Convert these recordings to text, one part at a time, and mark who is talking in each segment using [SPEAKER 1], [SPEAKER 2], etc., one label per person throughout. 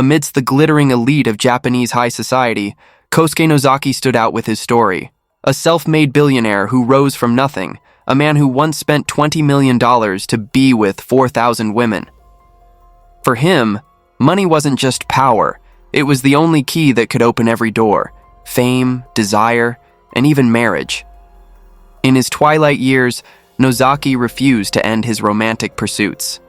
[SPEAKER 1] Amidst the glittering elite of Japanese high society, Kosuke Nozaki stood out with his story. A self-made billionaire who rose from nothing, a man who once spent $20 million to be with 4,000 women. For him, money wasn't just power, it was the only key that could open every door: fame, desire, and even marriage. In his twilight years, Nozaki refused to end his romantic pursuits.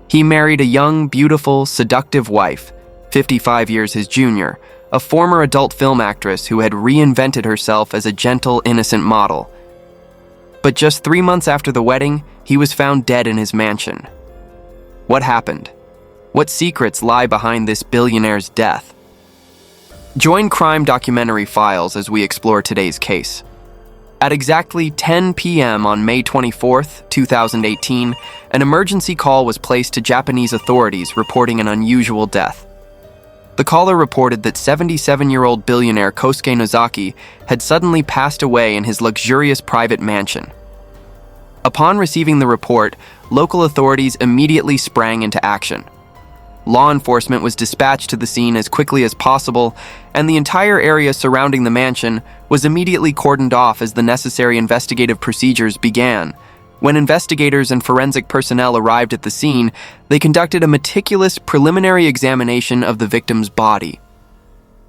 [SPEAKER 1] He married a young, beautiful, seductive wife, 55 years his junior, a former adult film actress who had reinvented herself as a gentle, innocent model. But just 3 months after the wedding, he was found dead in his mansion. What happened? What secrets lie behind this billionaire's death? Join Crime Documentary Files as we explore today's case. At exactly 10 p.m. on May 24, 2018, an emergency call was placed to Japanese authorities reporting an unusual death. The caller reported that 77-year-old billionaire Kosuke Nozaki had suddenly passed away in his luxurious private mansion. Upon receiving the report, local authorities immediately sprang into action. Law enforcement was dispatched to the scene as quickly as possible, and the entire area surrounding the mansion was immediately cordoned off as the necessary investigative procedures began. When investigators and forensic personnel arrived at the scene, they conducted a meticulous preliminary examination of the victim's body.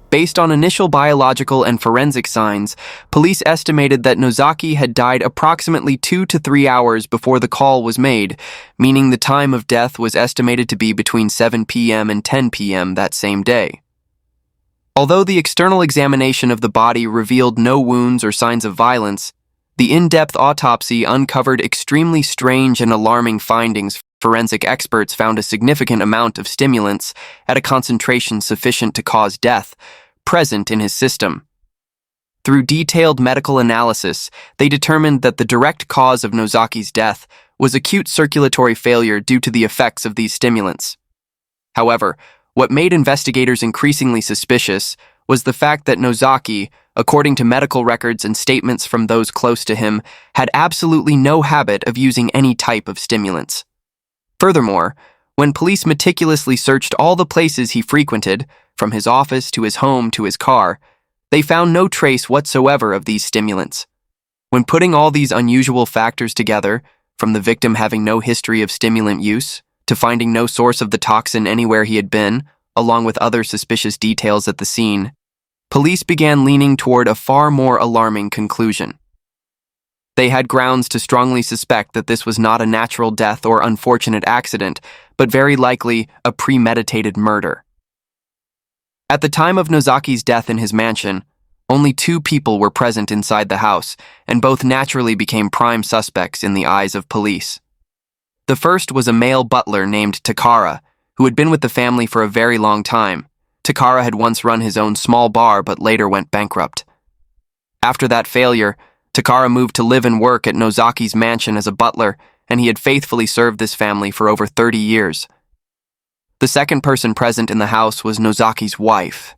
[SPEAKER 1] Based on initial biological and forensic signs, police estimated that Nozaki had died approximately 2 to 3 hours before the call was made, meaning the time of death was estimated to be between 7 p.m. and 10 p.m. that same day. Although the external examination of the body revealed no wounds or signs of violence, the in-depth autopsy uncovered extremely strange and alarming findings. Forensic experts found a significant amount of stimulants at a concentration sufficient to cause death present in his system. Through detailed medical analysis, they determined that the direct cause of Nozaki's death was acute circulatory failure due to the effects of these stimulants. However, what made investigators increasingly suspicious was the fact that Nozaki, according to medical records and statements from those close to him, had absolutely no habit of using any type of stimulants. Furthermore, when police meticulously searched all the places he frequented, from his office to his home to his car, they found no trace whatsoever of these stimulants. When putting all these unusual factors together, from the victim having no history of stimulant use, to finding no source of the toxin anywhere he had been, along with other suspicious details at the scene, police began leaning toward a far more alarming conclusion. They had grounds to strongly suspect that this was not a natural death or unfortunate accident, but very likely a premeditated murder. At the time of Nozaki's death in his mansion, only 2 people were present inside the house, and both naturally became prime suspects in the eyes of police. The first was a male butler named Takara, who had been with the family for a very long time. Takara had once run his own small bar but later went bankrupt. After that failure, Takara moved to live and work at Nozaki's mansion as a butler, and he had faithfully served this family for over 30 years. The second person present in the house was Nozaki's wife,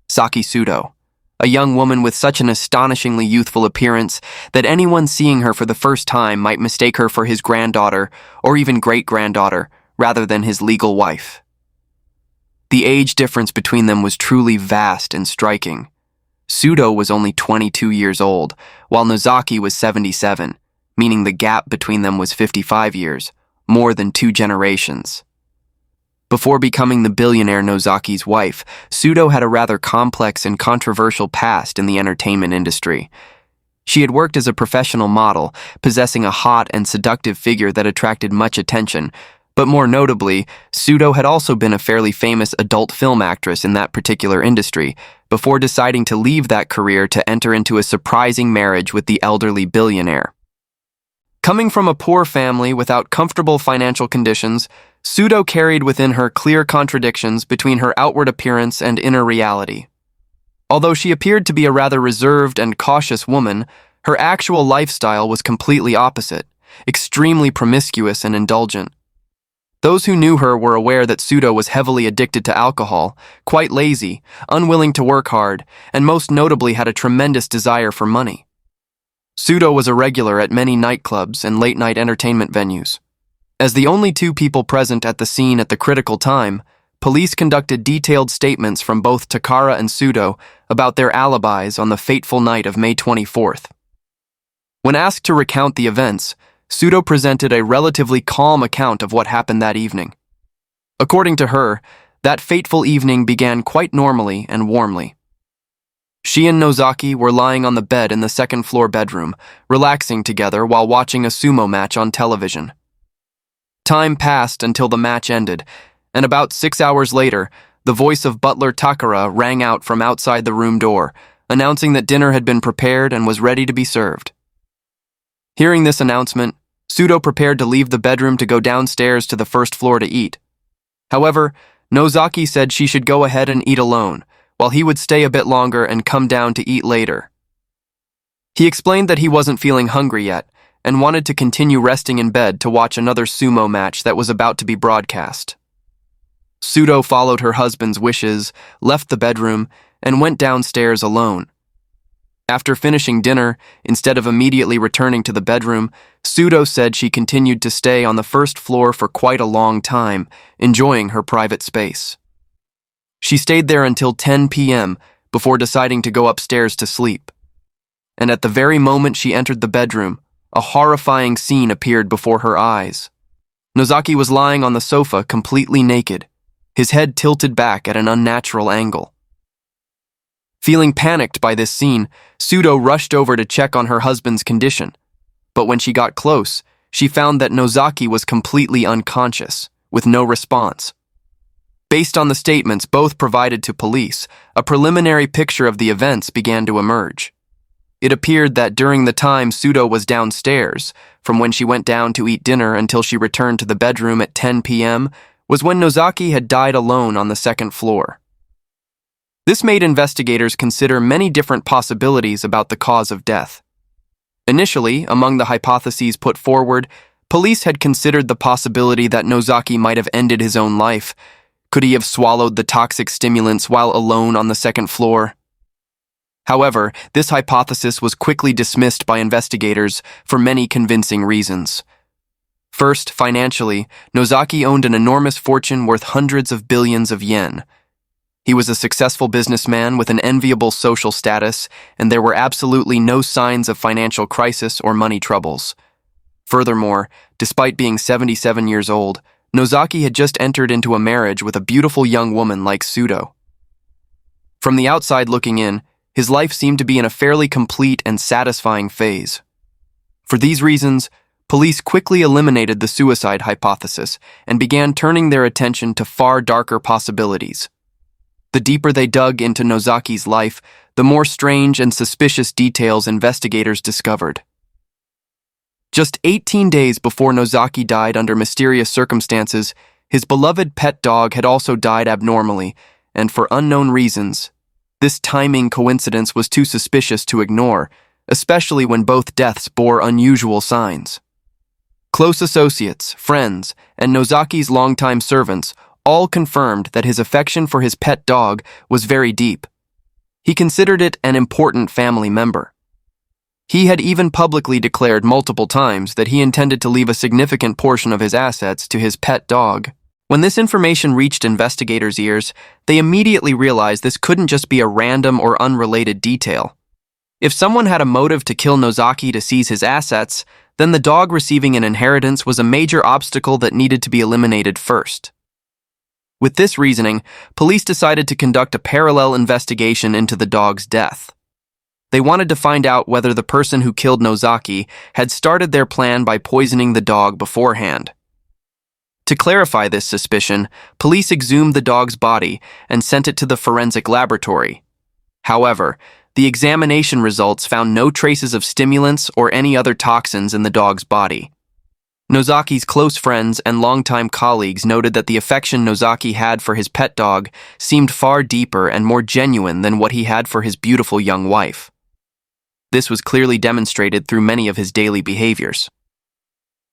[SPEAKER 1] Saki Sudo, a young woman with such an astonishingly youthful appearance that anyone seeing her for the first time might mistake her for his granddaughter or even great-granddaughter rather than his legal wife. The age difference between them was truly vast and striking. Sudo was only 22 years old, while Nozaki was 77, meaning the gap between them was 55 years, more than 2 generations. Before becoming the billionaire Nozaki's wife, Sudo had a rather complex and controversial past in the entertainment industry. She had worked as a professional model, possessing a hot and seductive figure that attracted much attention, but more notably, Sudo had also been a fairly famous adult film actress in that particular industry, before deciding to leave that career to enter into a surprising marriage with the elderly billionaire. Coming from a poor family without comfortable financial conditions, Sudo carried within her clear contradictions between her outward appearance and inner reality. Although she appeared to be a rather reserved and cautious woman, her actual lifestyle was completely opposite, extremely promiscuous and indulgent. Those who knew her were aware that Sudo was heavily addicted to alcohol, quite lazy, unwilling to work hard, and most notably had a tremendous desire for money. Sudo was a regular at many nightclubs and late-night entertainment venues. As the only 2 people present at the scene at the critical time, police conducted detailed statements from both Takara and Sudo about their alibis on the fateful night of May 24th. When asked to recount the events, Sudo presented a relatively calm account of what happened that evening. According to her, that fateful evening began quite normally and warmly. She and Nozaki were lying on the bed in the second-floor bedroom, relaxing together while watching a sumo match on television. Time passed until the match ended, and about 6 hours later, the voice of butler Takara rang out from outside the room door, announcing that dinner had been prepared and was ready to be served. Hearing this announcement, Sudo prepared to leave the bedroom to go downstairs to the first floor to eat. However, Nozaki said she should go ahead and eat alone, while he would stay a bit longer and come down to eat later. He explained that he wasn't feeling hungry yet, and wanted to continue resting in bed to watch another sumo match that was about to be broadcast. Sudo followed her husband's wishes, left the bedroom, and went downstairs alone. After finishing dinner, instead of immediately returning to the bedroom, Sudo said she continued to stay on the first floor for quite a long time, enjoying her private space. She stayed there until 10 p.m. before deciding to go upstairs to sleep. And at the very moment she entered the bedroom, a horrifying scene appeared before her eyes. Nozaki was lying on the sofa completely naked, his head tilted back at an unnatural angle. Feeling panicked by this scene, Sudo rushed over to check on her husband's condition. But when she got close, she found that Nozaki was completely unconscious, with no response. Based on the statements both provided to police, a preliminary picture of the events began to emerge. It appeared that during the time Sudo was downstairs, from when she went down to eat dinner until she returned to the bedroom at 10 p.m., was when Nozaki had died alone on the second floor. This made investigators consider many different possibilities about the cause of death. Initially, among the hypotheses put forward, police had considered the possibility that Nozaki might have ended his own life. Could he have swallowed the toxic stimulants while alone on the second floor? However, this hypothesis was quickly dismissed by investigators for many convincing reasons. First, financially, Nozaki owned an enormous fortune worth hundreds of billions of yen. He was a successful businessman with an enviable social status, and there were absolutely no signs of financial crisis or money troubles. Furthermore, despite being 77 years old, Nozaki had just entered into a marriage with a beautiful young woman like Sudo. From the outside looking in, his life seemed to be in a fairly complete and satisfying phase. For these reasons, police quickly eliminated the suicide hypothesis and began turning their attention to far darker possibilities. The deeper they dug into Nozaki's life, the more strange and suspicious details investigators discovered. Just 18 days before Nozaki died under mysterious circumstances, his beloved pet dog had also died abnormally, and for unknown reasons. This timing coincidence was too suspicious to ignore, especially when both deaths bore unusual signs. Close associates, friends, and Nozaki's longtime servants all confirmed that his affection for his pet dog was very deep. He considered it an important family member. He had even publicly declared multiple times that he intended to leave a significant portion of his assets to his pet dog. When this information reached investigators' ears, they immediately realized this couldn't just be a random or unrelated detail. If someone had a motive to kill Nozaki to seize his assets, then the dog receiving an inheritance was a major obstacle that needed to be eliminated first. With this reasoning, police decided to conduct a parallel investigation into the dog's death. They wanted to find out whether the person who killed Nozaki had started their plan by poisoning the dog beforehand. To clarify this suspicion, police exhumed the dog's body and sent it to the forensic laboratory. However, the examination results found no traces of stimulants or any other toxins in the dog's body. Nozaki's close friends and longtime colleagues noted that the affection Nozaki had for his pet dog seemed far deeper and more genuine than what he had for his beautiful young wife. This was clearly demonstrated through many of his daily behaviors.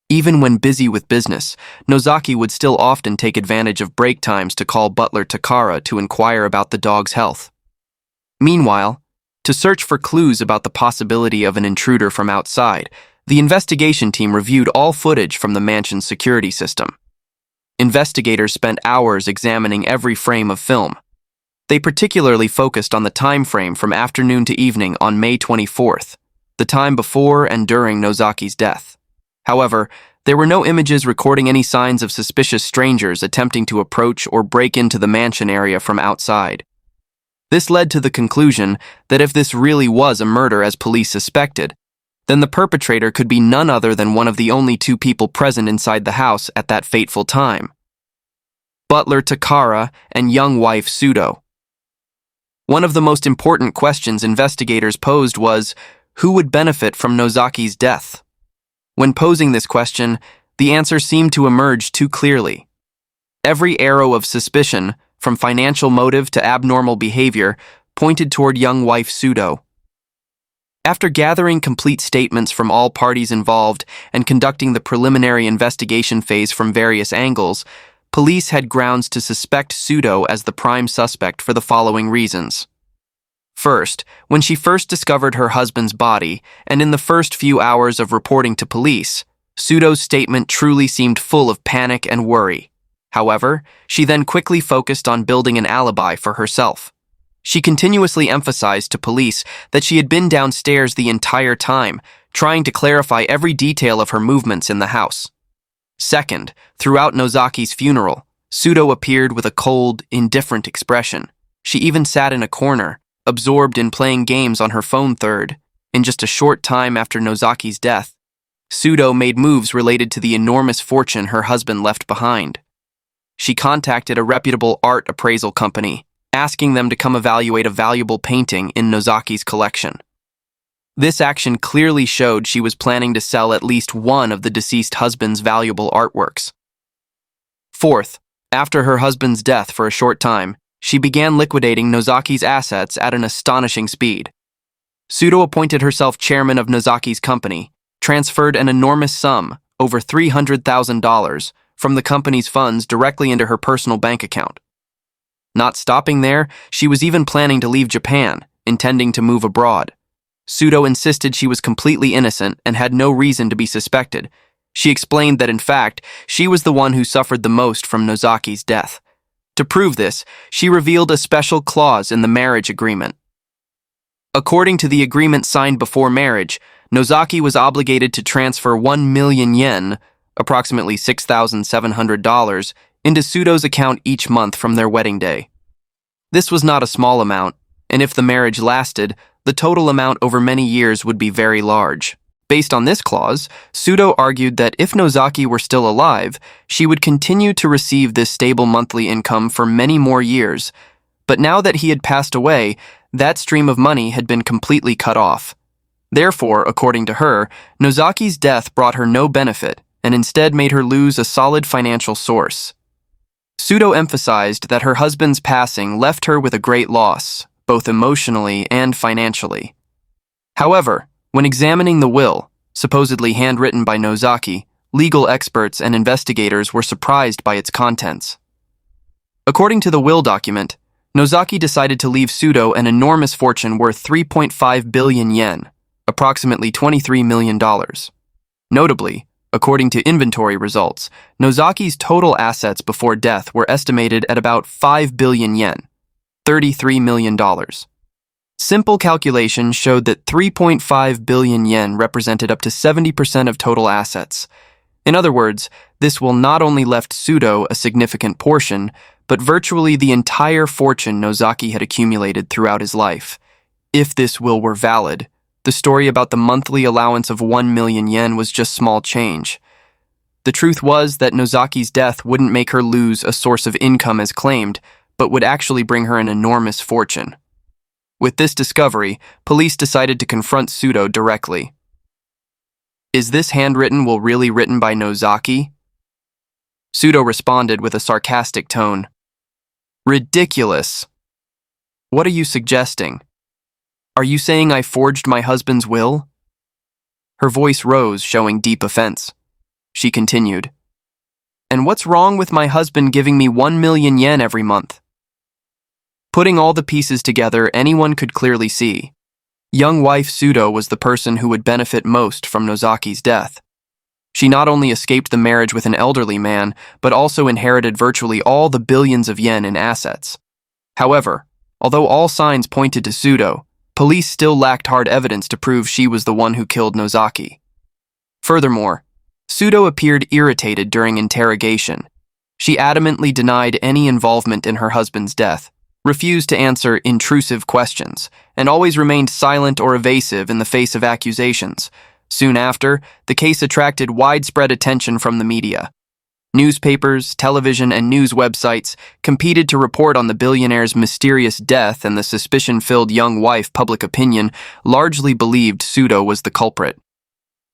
[SPEAKER 1] Even when busy with business, Nozaki would still often take advantage of break times to call butler Takara to inquire about the dog's health. Meanwhile, to search for clues about the possibility of an intruder from outside, the investigation team reviewed all footage from the mansion's security system. Investigators spent hours examining every frame of film. They particularly focused on the time frame from afternoon to evening on May 24th, the time before and during Nozaki's death. However, there were no images recording any signs of suspicious strangers attempting to approach or break into the mansion area from outside. This led to the conclusion that if this really was a murder as police suspected, then the perpetrator could be none other than one of the only two people present inside the house at that fateful time: butler Takara and young wife Sudo. One of the most important questions investigators posed was, who would benefit from Nozaki's death? When posing this question, the answer seemed to emerge too clearly. Every arrow of suspicion, from financial motive to abnormal behavior, pointed toward young wife Sudo. After gathering complete statements from all parties involved and conducting the preliminary investigation phase from various angles, police had grounds to suspect Sudo as the prime suspect for the following reasons. First, when she first discovered her husband's body, and in the first few hours of reporting to police, Sudo's statement truly seemed full of panic and worry. However, she then quickly focused on building an alibi for herself. She continuously emphasized to police that she had been downstairs the entire time, trying to clarify every detail of her movements in the house. Second, throughout Nozaki's funeral, Sudo appeared with a cold, indifferent expression. She even sat in a corner, absorbed in playing games on her phone. Third, in just a short time after Nozaki's death, Sudo made moves related to the enormous fortune her husband left behind. She contacted a reputable art appraisal company, asking them to come evaluate a valuable painting in Nozaki's collection. This action clearly showed she was planning to sell at least one of the deceased husband's valuable artworks. Fourth, after her husband's death for a short time, she began liquidating Nozaki's assets at an astonishing speed. Sudo appointed herself chairman of Nozaki's company, transferred an enormous sum, over $300,000, from the company's funds directly into her personal bank account. Not stopping there, she was even planning to leave Japan, intending to move abroad. Sudo insisted she was completely innocent and had no reason to be suspected. She explained that in fact, she was the one who suffered the most from Nozaki's death. To prove this, she revealed a special clause in the marriage agreement. According to the agreement signed before marriage, Nozaki was obligated to transfer 1 million yen, approximately $6,700, into Sudo's account each month from their wedding day. This was not a small amount, and if the marriage lasted, the total amount over many years would be very large. Based on this clause, Sudo argued that if Nozaki were still alive, she would continue to receive this stable monthly income for many more years. But now that he had passed away, that stream of money had been completely cut off. Therefore, according to her, Nozaki's death brought her no benefit and instead made her lose a solid financial source. Sudo emphasized that her husband's passing left her with a great loss, both emotionally and financially. However, when examining the will, supposedly handwritten by Nozaki, legal experts and investigators were surprised by its contents. According to the will document, Nozaki decided to leave Sudo an enormous fortune worth 3.5 billion yen, approximately $23 million. Notably, according to inventory results, Nozaki's total assets before death were estimated at about 5 billion yen, $33 million. Simple calculation showed that 3.5 billion yen represented up to 70% of total assets. In other words, this will not only left Sudo a significant portion, but virtually the entire fortune Nozaki had accumulated throughout his life. If this will were valid, the story about the monthly allowance of 1 million yen was just small change. The truth was that Nozaki's death wouldn't make her lose a source of income as claimed, but would actually bring her an enormous fortune. With this discovery, police decided to confront Sudo directly. "Is this handwritten will really written by Nozaki?" Sudo responded with a sarcastic tone. "Ridiculous. What are you suggesting? Are you saying I forged my husband's will?" Her voice rose, showing deep offense. She continued, "And what's wrong with my husband giving me 1 million yen every month?" Putting all the pieces together, anyone could clearly see. Young wife Sudo was the person who would benefit most from Nozaki's death. She not only escaped the marriage with an elderly man, but also inherited virtually all the billions of yen in assets. However, although all signs pointed to Sudo, police still lacked hard evidence to prove she was the one who killed Nozaki. Furthermore, Sudo appeared irritated during interrogation. She adamantly denied any involvement in her husband's death, refused to answer intrusive questions, and always remained silent or evasive in the face of accusations. Soon after, the case attracted widespread attention from the media. Newspapers, television, and news websites competed to report on the billionaire's mysterious death, and the suspicion-filled young wife. Public opinion largely believed Sudo was the culprit.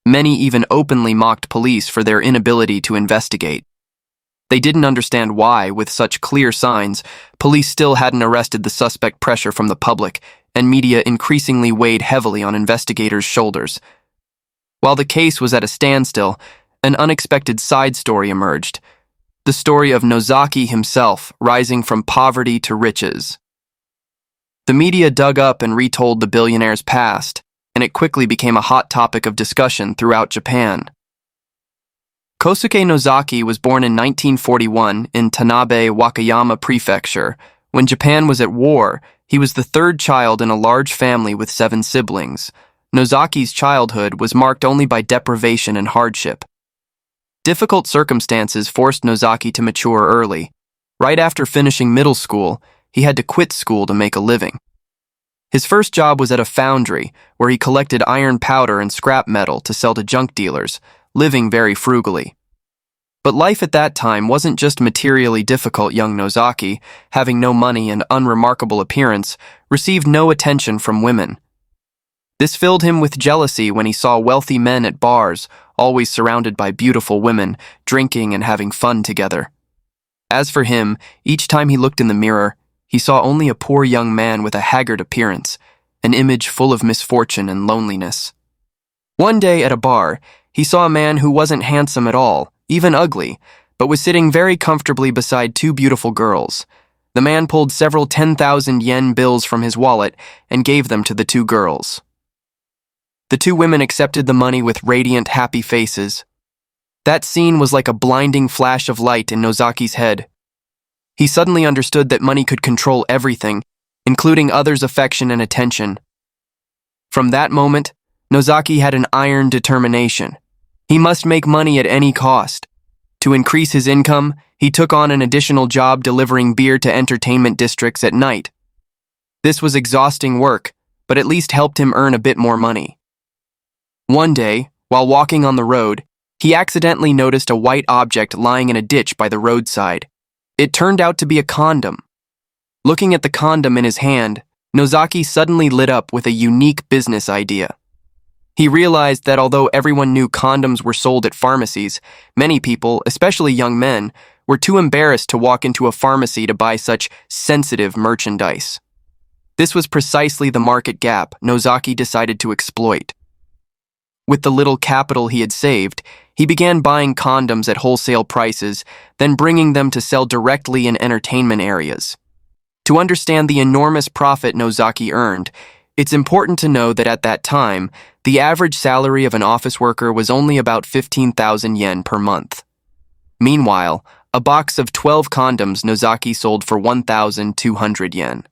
[SPEAKER 1] Many even openly mocked police for their inability to investigate. They didn't understand why, with such clear signs, police still hadn't arrested the suspect. Pressure from the public and media increasingly weighed heavily on investigators' shoulders. While the case was at a standstill, an unexpected side story emerged. The story of Nozaki himself rising from poverty to riches. The media dug up and retold the billionaire's past, and it quickly became a hot topic of discussion throughout Japan. Kosuke Nozaki was born in 1941 in Tanabe, Wakayama Prefecture. When Japan was at war, he was the third child in a large family with 7 siblings. Nozaki's childhood was marked only by deprivation and hardship. Difficult circumstances forced Nozaki to mature early. Right after finishing middle school, he had to quit school to make a living. His first job was at a foundry, where he collected iron powder and scrap metal to sell to junk dealers, living very frugally. But life at that time wasn't just materially difficult. Young Nozaki, having no money and unremarkable appearance, received no attention from women. This filled him with jealousy when he saw wealthy men at bars, always surrounded by beautiful women, drinking and having fun together. As for him, each time he looked in the mirror, he saw only a poor young man with a haggard appearance, an image full of misfortune and loneliness. One day at a bar, he saw a man who wasn't handsome at all, even ugly, but was sitting very comfortably beside 2 beautiful girls. The man pulled several 10,000 yen bills from his wallet and gave them to the 2 girls. The 2 women accepted the money with radiant, happy faces. That scene was like a blinding flash of light in Nozaki's head. He suddenly understood that money could control everything, including others' affection and attention. From that moment, Nozaki had an iron determination. He must make money at any cost. To increase his income, he took on an additional job delivering beer to entertainment districts at night. This was exhausting work, but at least helped him earn a bit more money. One day, while walking on the road, he accidentally noticed a white object lying in a ditch by the roadside. It turned out to be a condom. Looking at the condom in his hand, Nozaki suddenly lit up with a unique business idea. He realized that although everyone knew condoms were sold at pharmacies, many people, especially young men, were too embarrassed to walk into a pharmacy to buy such sensitive merchandise. This was precisely the market gap Nozaki decided to exploit. With the little capital he had saved, he began buying condoms at wholesale prices, then bringing them to sell directly in entertainment areas. To understand the enormous profit Nozaki earned, it's important to know that at that time, the average salary of an office worker was only about 15,000 yen per month. Meanwhile, a box of 12 condoms Nozaki sold for 1,200 yen.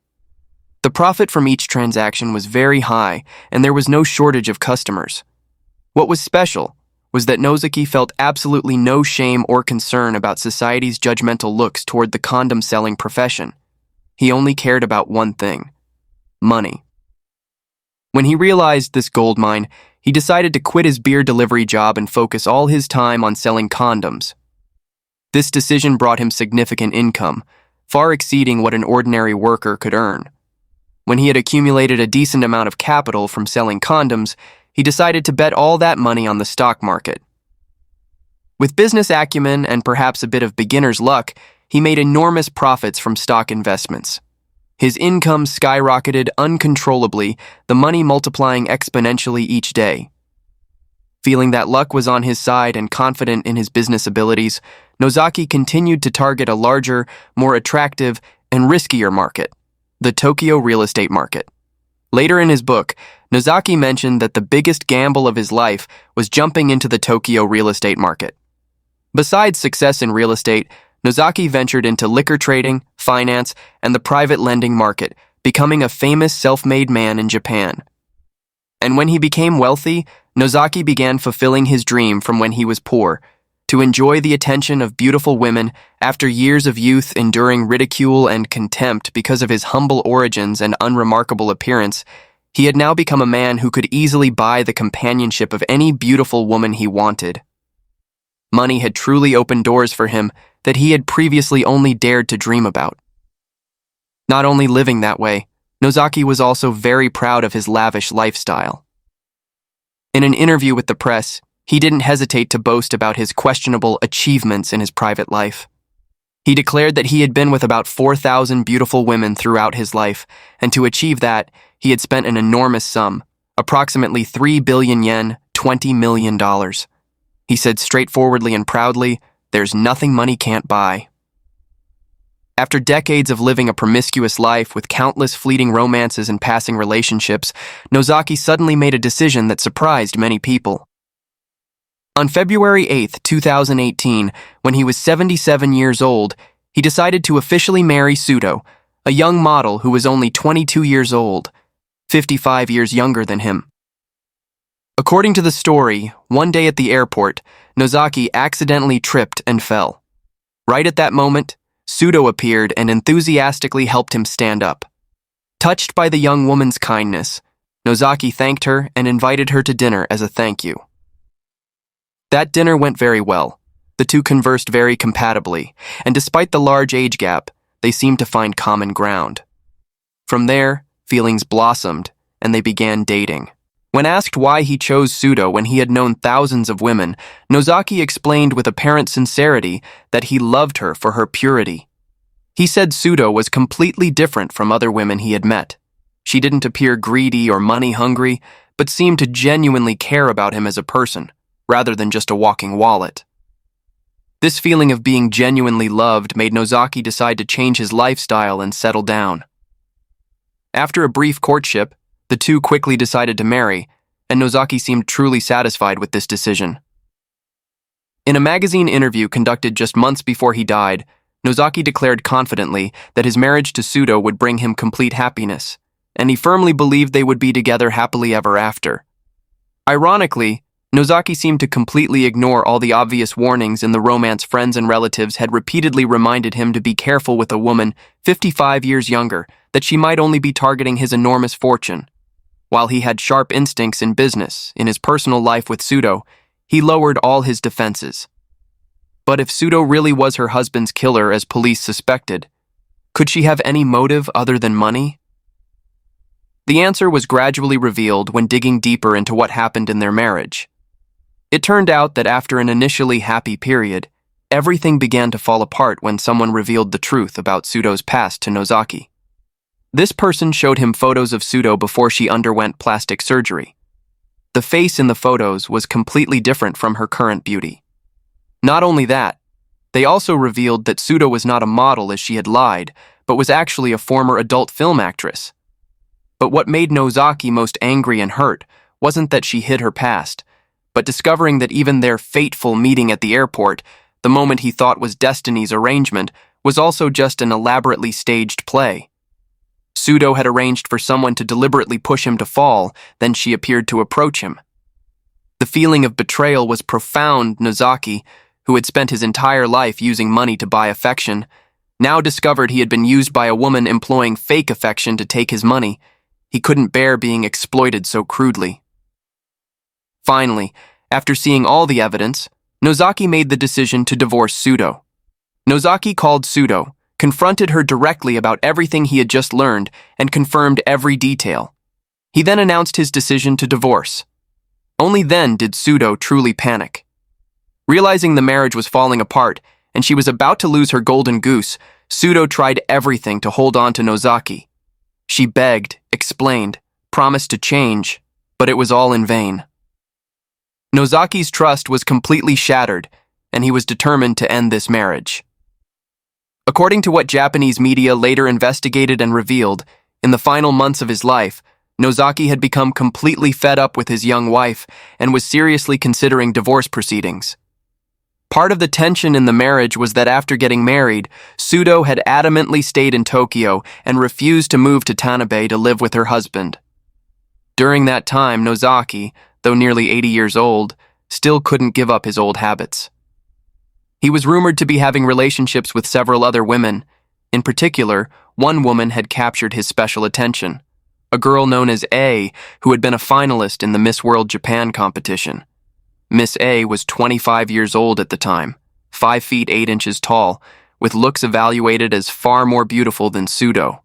[SPEAKER 1] The profit from each transaction was very high, and there was no shortage of customers. What was special was that Nozaki felt absolutely no shame or concern about society's judgmental looks toward the condom-selling profession. He only cared about one thing: money. When he realized this goldmine, he decided to quit his beer delivery job and focus all his time on selling condoms. This decision brought him significant income, far exceeding what an ordinary worker could earn. When he had accumulated a decent amount of capital from selling condoms, he decided to bet all that money on the stock market. With business acumen and perhaps a bit of beginner's luck, he made enormous profits from stock investments. His income skyrocketed uncontrollably, the money multiplying exponentially each day. Feeling that luck was on his side and confident in his business abilities, Nozaki continued to target a larger, more attractive, and riskier market: the Tokyo real estate market. Later in his book, Nozaki mentioned that the biggest gamble of his life was jumping into the Tokyo real estate market. Besides success in real estate, Nozaki ventured into liquor trading, finance, and the private lending market, becoming a famous self-made man in Japan. And when he became wealthy, Nozaki began fulfilling his dream from when he was poor, to enjoy the attention of beautiful women after years of youth enduring ridicule and contempt because of his humble origins and unremarkable appearance. He had now become a man who could easily buy the companionship of any beautiful woman he wanted. Money had truly opened doors for him that he had previously only dared to dream about. Not only living that way, Nozaki was also very proud of his lavish lifestyle. In an interview with the press, he didn't hesitate to boast about his questionable achievements in his private life. He declared that he had been with about 4,000 beautiful women throughout his life, and to achieve that, he had spent an enormous sum, approximately 3 billion yen, $20 million. He said straightforwardly and proudly, "There's nothing money can't buy." After decades of living a promiscuous life with countless fleeting romances and passing relationships, Nozaki suddenly made a decision that surprised many people. On February 8, 2018, when he was 77 years old, he decided to officially marry Sudo, a young model who was only 22 years old, 55 years younger than him. According to the story, one day at the airport, Nozaki accidentally tripped and fell. Right at that moment, Sudo appeared and enthusiastically helped him stand up. Touched by the young woman's kindness, Nozaki thanked her and invited her to dinner as a thank you. That dinner went very well. The two conversed very compatibly, and despite the large age gap, they seemed to find common ground. From there, feelings blossomed, and they began dating. When asked why he chose Sudo when he had known thousands of women, Nozaki explained with apparent sincerity that he loved her for her purity. He said Sudo was completely different from other women he had met. She didn't appear greedy or money-hungry, but seemed to genuinely care about him as a person, rather than just a walking wallet. This feeling of being genuinely loved made Nozaki decide to change his lifestyle and settle down. After a brief courtship, the two quickly decided to marry, and Nozaki seemed truly satisfied with this decision. In a magazine interview conducted just months before he died, Nozaki declared confidently that his marriage to Sudo would bring him complete happiness, and he firmly believed they would be together happily ever after. Ironically, Nozaki seemed to completely ignore all the obvious warnings in the romance friends and relatives had repeatedly reminded him to be careful with a woman 55 years younger, that she might only be targeting his enormous fortune. While he had sharp instincts in business, in his personal life with Sudo, he lowered all his defenses. But if Sudo really was her husband's killer as police suspected, could she have any motive other than money? The answer was gradually revealed when digging deeper into what happened in their marriage. It turned out that after an initially happy period, everything began to fall apart when someone revealed the truth about Sudo's past to Nozaki. This person showed him photos of Sudo before she underwent plastic surgery. The face in the photos was completely different from her current beauty. Not only that, they also revealed that Sudo was not a model as she had lied, but was actually a former adult film actress. But what made Nozaki most angry and hurt wasn't that she hid her past, but discovering that even their fateful meeting at the airport, the moment he thought was destiny's arrangement, was also just an elaborately staged play. Sudo had arranged for someone to deliberately push him to fall, then she appeared to approach him. The feeling of betrayal was profound. Nozaki, who had spent his entire life using money to buy affection, now discovered he had been used by a woman employing fake affection to take his money. He couldn't bear being exploited so crudely. Finally, after seeing all the evidence, Nozaki made the decision to divorce Sudo. Nozaki called Sudo, confronted her directly about everything he had just learned, and confirmed every detail. He then announced his decision to divorce. Only then did Sudo truly panic. Realizing the marriage was falling apart, and she was about to lose her golden goose, Sudo tried everything to hold on to Nozaki. She begged, explained, promised to change, but it was all in vain. Nozaki's trust was completely shattered, and he was determined to end this marriage. According to what Japanese media later investigated and revealed, in the final months of his life, Nozaki had become completely fed up with his young wife and was seriously considering divorce proceedings. Part of the tension in the marriage was that after getting married, Sudo had adamantly stayed in Tokyo and refused to move to Tanabe to live with her husband. During that time, Nozaki, though nearly 80 years old, still couldn't give up his old habits. He was rumored to be having relationships with several other women. In particular, one woman had captured his special attention, a girl known as A, who had been a finalist in the Miss World Japan competition. Miss A was 25 years old at the time, 5 feet 8 inches tall, with looks evaluated as far more beautiful than Sudo.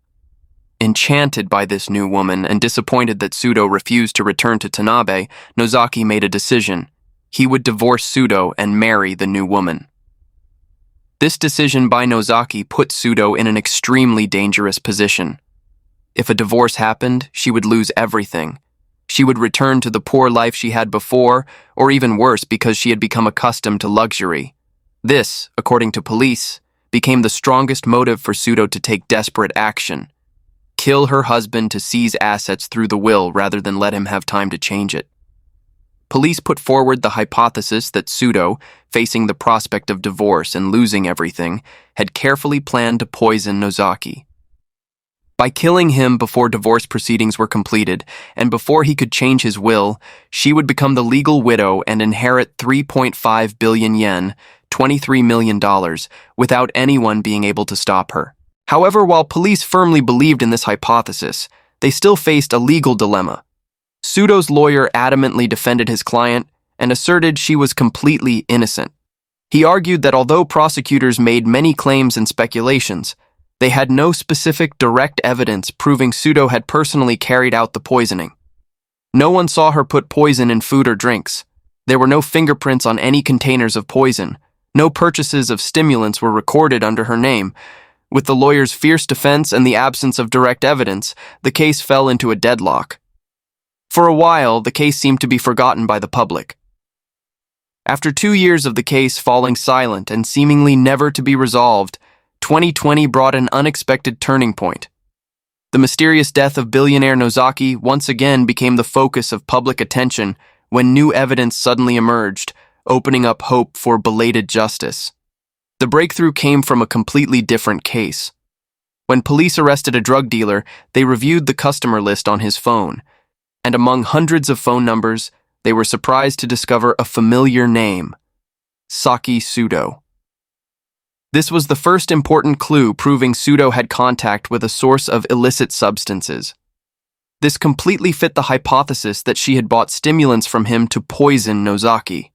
[SPEAKER 1] Enchanted by this new woman and disappointed that Sudo refused to return to Tanabe, Nozaki made a decision. He would divorce Sudo and marry the new woman. This decision by Nozaki put Sudo in an extremely dangerous position. If a divorce happened, she would lose everything. She would return to the poor life she had before, or even worse because she had become accustomed to luxury. This, according to police, became the strongest motive for Sudo to take desperate action. Kill her husband to seize assets through the will rather than let him have time to change it. Police put forward the hypothesis that Sudo, facing the prospect of divorce and losing everything, had carefully planned to poison Nozaki. By killing him before divorce proceedings were completed, and before he could change his will, she would become the legal widow and inherit 3.5 billion yen, $23 million, without anyone being able to stop her. However, while police firmly believed in this hypothesis, they still faced a legal dilemma. Sudo's lawyer adamantly defended his client and asserted she was completely innocent. He argued that although prosecutors made many claims and speculations, they had no specific direct evidence proving Sudo had personally carried out the poisoning. No one saw her put poison in food or drinks. There were no fingerprints on any containers of poison. No purchases of stimulants were recorded under her name. With the lawyer's fierce defense and the absence of direct evidence, the case fell into a deadlock. For a while, the case seemed to be forgotten by the public. After 2 years of the case falling silent and seemingly never to be resolved, 2020 brought an unexpected turning point. The mysterious death of billionaire Nozaki once again became the focus of public attention when new evidence suddenly emerged, opening up hope for belated justice. The breakthrough came from a completely different case. When police arrested a drug dealer, they reviewed the customer list on his phone, and among hundreds of phone numbers, they were surprised to discover a familiar name: Saki Sudo. This was the first important clue proving Sudo had contact with a source of illicit substances. This completely fit the hypothesis that she had bought stimulants from him to poison Nozaki.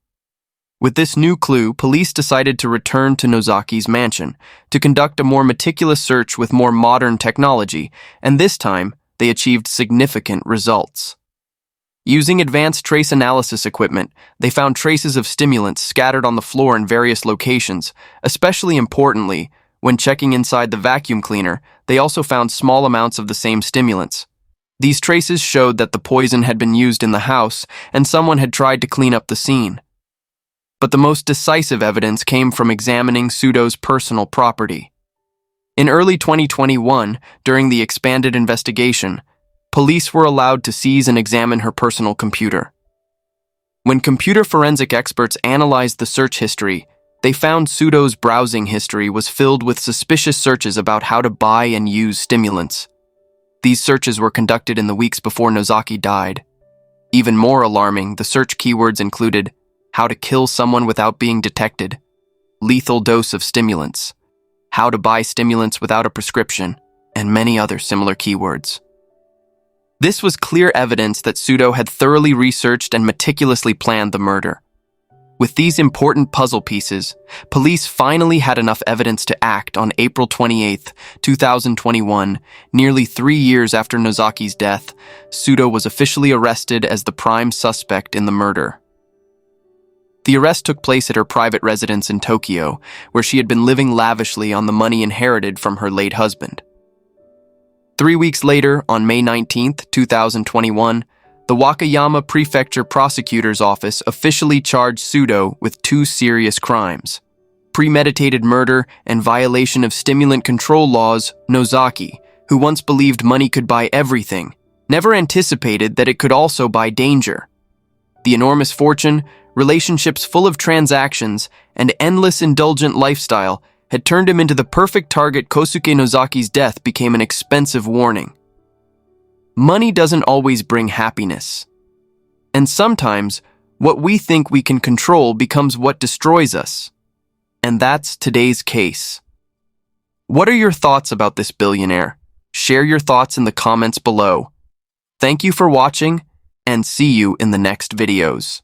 [SPEAKER 1] With this new clue, police decided to return to Nozaki's mansion to conduct a more meticulous search with more modern technology, and this time, they achieved significant results. Using advanced trace analysis equipment, they found traces of stimulants scattered on the floor in various locations. Especially importantly, when checking inside the vacuum cleaner, they also found small amounts of the same stimulants. These traces showed that the poison had been used in the house and someone had tried to clean up the scene. But the most decisive evidence came from examining Sudo's personal property. In early 2021, during the expanded investigation, police were allowed to seize and examine her personal computer. When computer forensic experts analyzed the search history, they found Sudo's browsing history was filled with suspicious searches about how to buy and use stimulants. These searches were conducted in the weeks before Nozaki died. Even more alarming, the search keywords included how to kill someone without being detected, lethal dose of stimulants, how to buy stimulants without a prescription, and many other similar keywords. This was clear evidence that Sudo had thoroughly researched and meticulously planned the murder. With these important puzzle pieces, police finally had enough evidence to act on April 28, 2021, nearly 3 years after Nozaki's death. Sudo was officially arrested as the prime suspect in the murder. The arrest took place at her private residence in Tokyo, where she had been living lavishly on the money inherited from her late husband. 3 weeks later, on May 19, 2021, the Wakayama Prefecture Prosecutor's Office officially charged Sudo with 2 serious crimes: premeditated murder and violation of stimulant control laws. Nozaki, who once believed money could buy everything, never anticipated that it could also buy danger. The enormous fortune, relationships full of transactions, and endless indulgent lifestyle had turned him into the perfect target. Kosuke Nozaki's death became an expensive warning. Money doesn't always bring happiness. And sometimes, what we think we can control becomes what destroys us. And that's today's case. What are your thoughts about this billionaire? Share your thoughts in the comments below. Thank you for watching, and see you in the next videos.